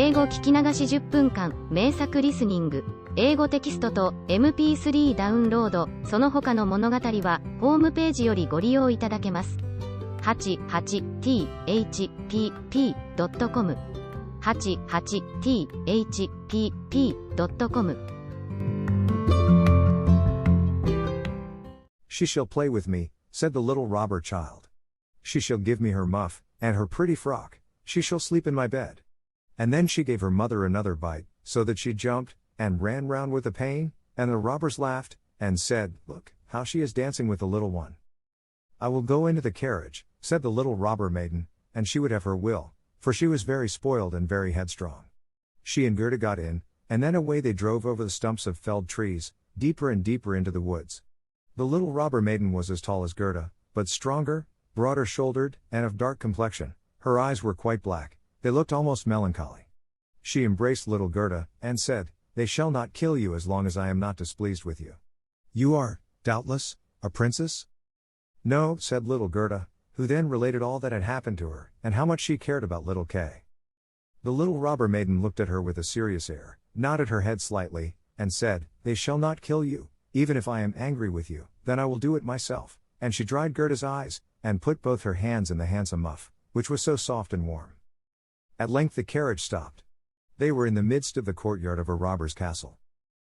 英語聞き流し10分間、名作リスニング、英語テキストと MP3 ダウンロード、その他の物語は、ホームページよりご利用いただけます。88thpp.com 88thpp.com She shall play with me, said the little robber child. She shall give me her muff, and her pretty frock, she shall sleep in my bed. And then she gave her mother another bite, so that she jumped, and ran round with the pain, and the robbers laughed, and said, Look, how she is dancing with the little one. I will go into the carriage, said the little robber maiden, and she would have her will, for she was very spoiled and very headstrong. She and Gerda got in, and then away they drove over the stumps of felled trees, deeper and deeper into the woods. The little robber maiden was as tall as Gerda, but stronger, broader shouldered, and of dark complexion. Her eyes were quite black, they looked almost melancholy. She embraced little Gerda, and said, They shall not kill you as long as I am not displeased with you. You are, doubtless, a princess? No, said little Gerda, who then related all that had happened to her, and how much she cared about little Kay. The little robber maiden looked at her with a serious air, nodded her head slightly, and said, They shall not kill you, even if I am angry with you, then I will do it myself, and she dried Gerda's eyes, and put both her hands in the handsome muff, which was so soft and warm. At length the carriage stopped. They were in the midst of the courtyard of a robber's castle.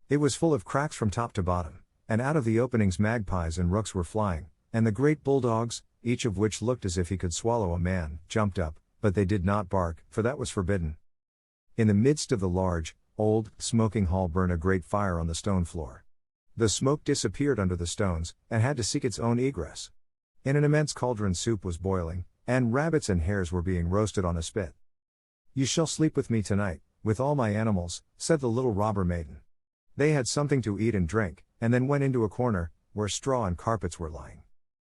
It was full of cracks from top to bottom, and out of the openings magpies and rooks were flying, and the great bulldogs, each of which looked as if he could swallow a man, jumped up, but they did not bark, for that was forbidden. In the midst of the large, old, smoking hall burned a great fire on the stone floor. The smoke disappeared under the stones, and had to seek its own egress. In an immense cauldron soup was boiling, and rabbits and hares were being roasted on a spit. You shall sleep with me tonight, with all my animals, said the little robber maiden. They had something to eat and drink, and then went into a corner, where straw and carpets were lying.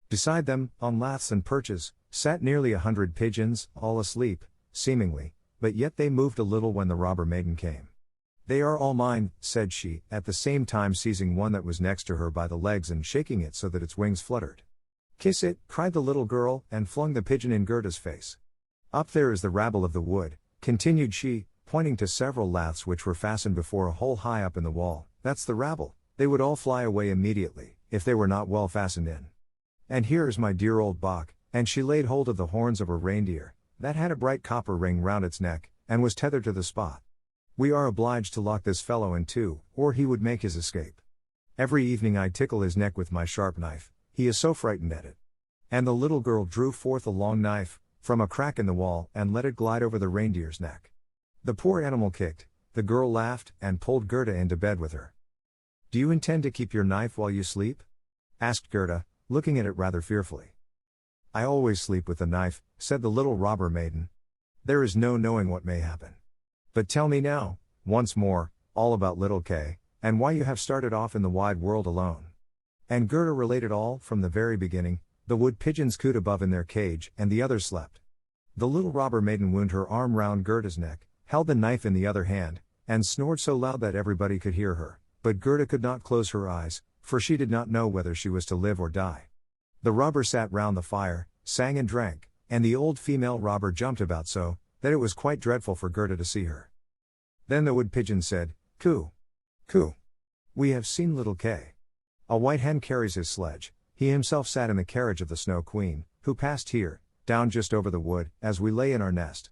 Beside them, on laths and perches, sat nearly 100 pigeons, all asleep, seemingly, but yet they moved a little when the robber maiden came. They are all mine, said she, at the same time seizing one that was next to her by the legs and shaking it so that its wings fluttered. Kiss it, cried the little girl, and flung the pigeon in Gerda's face. Up there is the rabble of the wood, continued she, pointing to several laths which were fastened before a hole high up in the wall. That's the rabble, they would all fly away immediately, if they were not well fastened in. And here is my dear old Bach, and she laid hold of the horns of a reindeer, that had a bright copper ring round its neck, and was tethered to the spot. We are obliged to lock this fellow in two, or he would make his escape. Every evening I tickle his neck with my sharp knife, he is so frightened at it. And the little girl drew forth a long knife, from a crack in the wall, and let it glide over the reindeer's neck. The poor animal kicked, the girl laughed, and pulled Gerda into bed with her. Do you intend to keep your knife while you sleep? Asked Gerda, looking at it rather fearfully. I always sleep with the knife, said the little robber maiden. There is no knowing what may happen. But tell me now, once more, all about little Kay, and why you have started off in the wide world alone. And Gerda related all, from the very beginning. The wood pigeons cooed above in their cage, and the others slept. The little robber maiden wound her arm round Gerda's neck, held the knife in the other hand, and snored so loud that everybody could hear her, but Gerda could not close her eyes, for she did not know whether she was to live or die. The robber sat round the fire, sang and drank, and the old female robber jumped about so, that it was quite dreadful for Gerda to see her. Then the wood pigeon said, Coo! Coo! We have seen little Kay. A white hen carries his sledge. He himself sat in the carriage of the Snow Queen, who passed here, down just over the wood, as we lay in our nest.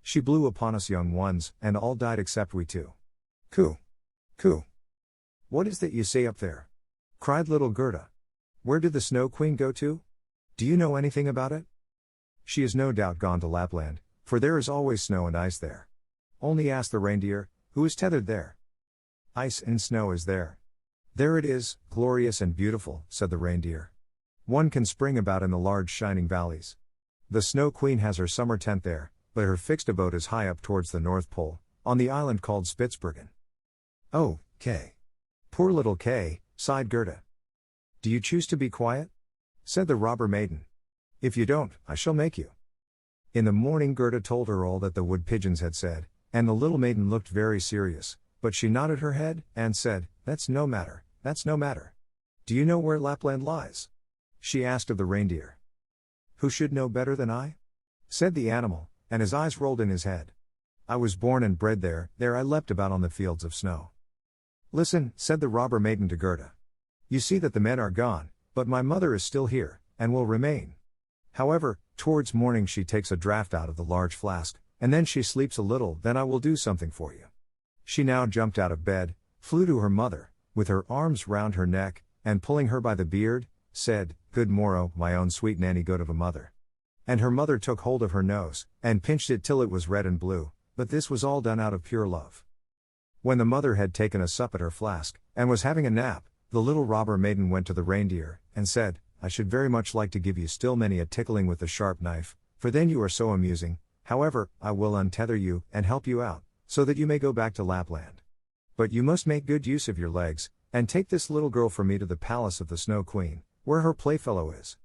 She blew upon us young ones, and all died except we two. Coo! Coo! What is that you say up there? Cried little Gerda. Where did the Snow Queen go to? Do you know anything about it? She is no doubt gone to Lapland, for there is always snow and ice there. Only ask the reindeer, who is tethered there. Ice and snow is there. There it is, glorious and beautiful, said the reindeer. One can spring about in the large shining valleys. The Snow Queen has her summer tent there, but her fixed abode is high up towards the North Pole, on the island called Spitzbergen. Oh, Kay! Poor little Kay, sighed Gerda. Do you choose to be quiet? Said the robber maiden. If you don't, I shall make you. In the morning Gerda told her all that the wood pigeons had said, and the little maiden looked very serious, but she nodded her head, and said, That's no matter, that's no matter. Do you know where Lapland lies? She asked of the reindeer. Who should know better than I? Said the animal, and his eyes rolled in his head. I was born and bred there, there I leapt about on the fields of snow. Listen, said the robber maiden to Gerda. You see that the men are gone, but my mother is still here, and will remain. However, towards morning she takes a draught out of the large flask, and then she sleeps a little, then I will do something for you. She now jumped out of bed, flew to her mother, with her arms round her neck, and pulling her by the beard, said, Good morrow, my own sweet nanny good of a mother. And her mother took hold of her nose, and pinched it till it was red and blue, but this was all done out of pure love. When the mother had taken a sup at her flask, and was having a nap, the little robber maiden went to the reindeer, and said, I should very much like to give you still many a tickling with the sharp knife, for then you are so amusing. However, I will untether you, and help you out, so that you may go back to Lapland. But you must make good use of your legs, and take this little girl from me to the palace of the Snow Queen, where her playfellow is.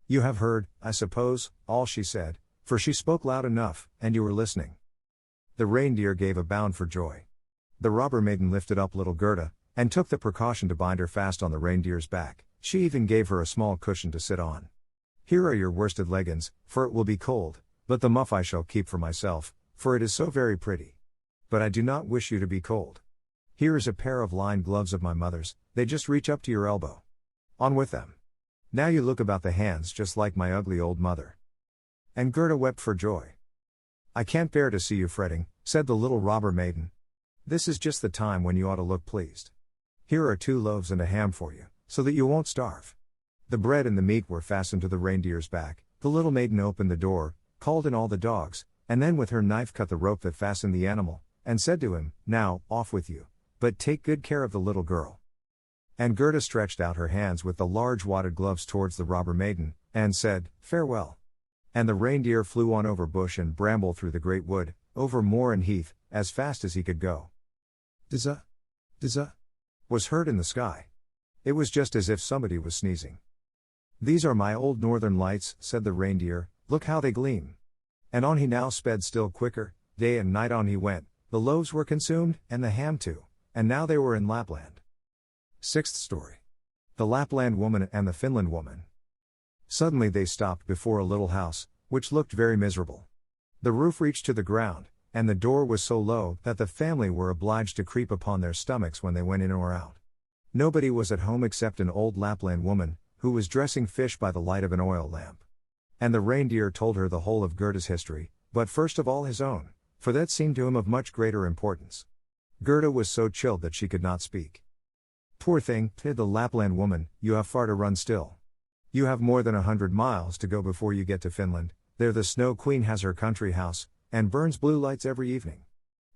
You have heard, I suppose, all she said, for she spoke loud enough, and you were listening. The reindeer gave a bound for joy. The robber maiden lifted up little Gerda, and took the precaution to bind her fast on the reindeer's back. She even gave her a small cushion to sit on. Here are your worsted leggins, for it will be cold, but the muff I shall keep for myself, for it is so very pretty. But I do not wish you to be cold. Here is a pair of lined gloves of my mother's, they just reach up to your elbow. On with them. Now you look about the hands just like my ugly old mother. And Gerda wept for joy. I can't bear to see you fretting, said the little robber maiden. This is just the time when you ought to look pleased. Here are 2 loaves and a ham for you, so that you won't starve. The bread and the meat were fastened to the reindeer's back. The little maiden opened the door, called in all the dogs, and then with her knife cut the rope that fastened the animal, and said to him, Now, off with you, but take good care of the little girl. And Gerda stretched out her hands with the large wadded gloves towards the robber maiden, and said, Farewell. And the reindeer flew on over bush and bramble through the great wood, over moor and heath, as fast as he could go. Dizza, dizza, was heard in the sky. It was just as if somebody was sneezing. These are my old northern lights, said the reindeer, look how they gleam. And on he now sped still quicker, day and night on he went, the loaves were consumed, and the ham too, and now they were in Lapland. 6th story. The Lapland Woman and the Finland Woman. Suddenly they stopped before a little house, which looked very miserable. The roof reached to the ground, and the door was so low that the family were obliged to creep upon their stomachs when they went in or out. Nobody was at home except an old Lapland woman, who was dressing fish by the light of an oil lamp. And the reindeer told her the whole of Gerda's history, but first of all his own, for that seemed to him of much greater importance. Gerda was so chilled that she could not speak. Poor thing, said the Lapland woman, you have far to run still. You have more than 100 miles to go before you get to Finland. There the Snow Queen has her country house, and burns blue lights every evening.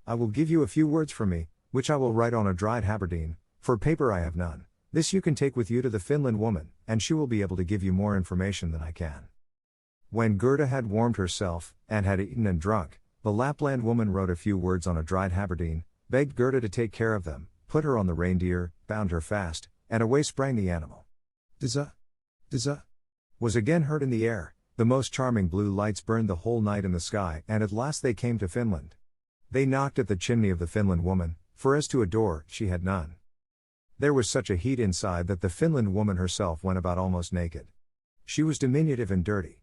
I will give you a few words from me, which I will write on a dried haberdine, for paper I have none. This you can take with you to the Finland woman, and she will be able to give you more information than I can. When Gerda had warmed herself, and had eaten and drunk, the Lapland woman wrote a few words on a dried haberdine, begged Gerda to take care of them, put her on the reindeer, bound her fast, and away sprang the animal. Dizza, dizza, was again heard in the air. The most charming blue lights burned the whole night in the sky, and at last they came to Finland. They knocked at the chimney of the Finland woman, for as to a door, she had none. There was such a heat inside that the Finland woman herself went about almost naked. She was diminutive and dirty.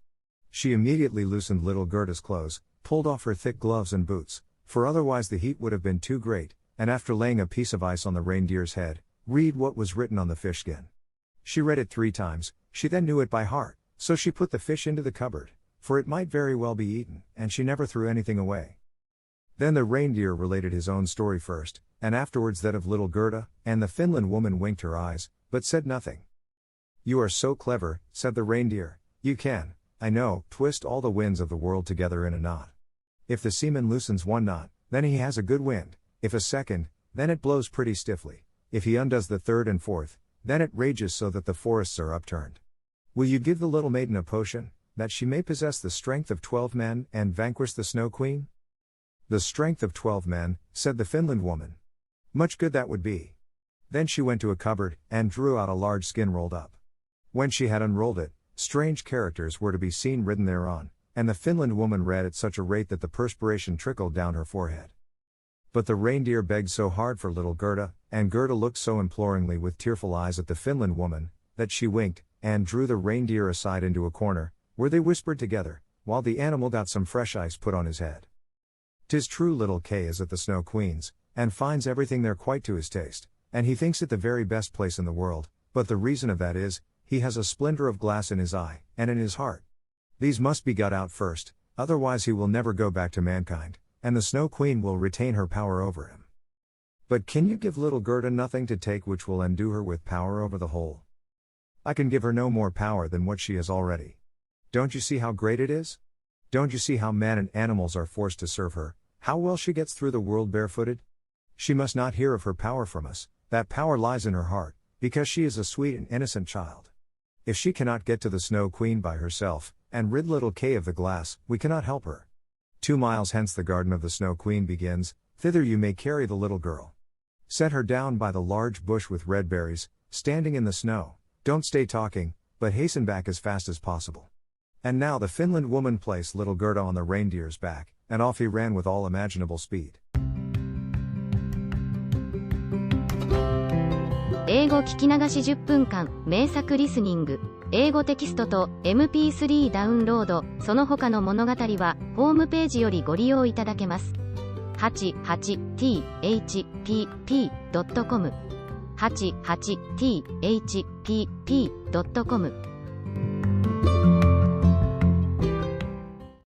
She immediately loosened little Gerda's clothes, pulled off her thick gloves and boots, for otherwise the heat would have been too great, and after laying a piece of ice on the reindeer's head, read what was written on the fish skin. She read it 3 times, she then knew it by heart, so she put the fish into the cupboard, for it might very well be eaten, and she never threw anything away. Then the reindeer related his own story first, and afterwards that of little Gerda, and the Finland woman winked her eyes, but said nothing. You are so clever, said the reindeer, you can, I know, twist all the winds of the world together in a knot. If the seaman loosens 1 knot, then he has a good wind, if a second, then it blows pretty stiffly, if he undoes the 3rd and 4th, then it rages so that the forests are upturned. Will you give the little maiden a potion, that she may possess the strength of 12 men, and vanquish the Snow Queen? The strength of 12 men, said the Finland woman. Much good that would be. Then she went to a cupboard, and drew out a large skin rolled up. When she had unrolled it, strange characters were to be seen written thereon, and the Finland woman read at such a rate that the perspiration trickled down her forehead. But the reindeer begged so hard for little Gerda, and Gerda looked so imploringly with tearful eyes at the Finland woman, that she winked, and drew the reindeer aside into a corner, where they whispered together, while the animal got some fresh ice put on his head. 'Tis true little Kay is at the Snow Queen's, and finds everything there quite to his taste, and he thinks it the very best place in the world, but the reason of that is, he has a splinter of glass in his eye, and in his heart. These must be got out first, otherwise he will never go back to mankind, and the Snow Queen will retain her power over him. But can you give little Gerda nothing to take which will endue her with power over the whole? I can give her no more power than what she has already. Don't you see how great it is? Don't you see how man and animals are forced to serve her, how well she gets through the world barefooted? She must not hear of her power from us, that power lies in her heart, because she is a sweet and innocent child. If she cannot get to the Snow Queen by herself, and rid little Kay of the glass, we cannot help her. 2 miles hence the garden of the Snow Queen begins, thither you may carry the little girl. Set her down by the large bush with red berries, standing in the snow, don't stay talking, but hasten back as fast as possible. And now the Finland woman placed little Gerda on the reindeer's back, and off he ran with all imaginable speed. 英語聞き流し10分間、名作リスニング。英語テキストと MP3 ダウンロード、その他の物語は、ホームページよりご利用いただけます。88thpp.com 88thpp.com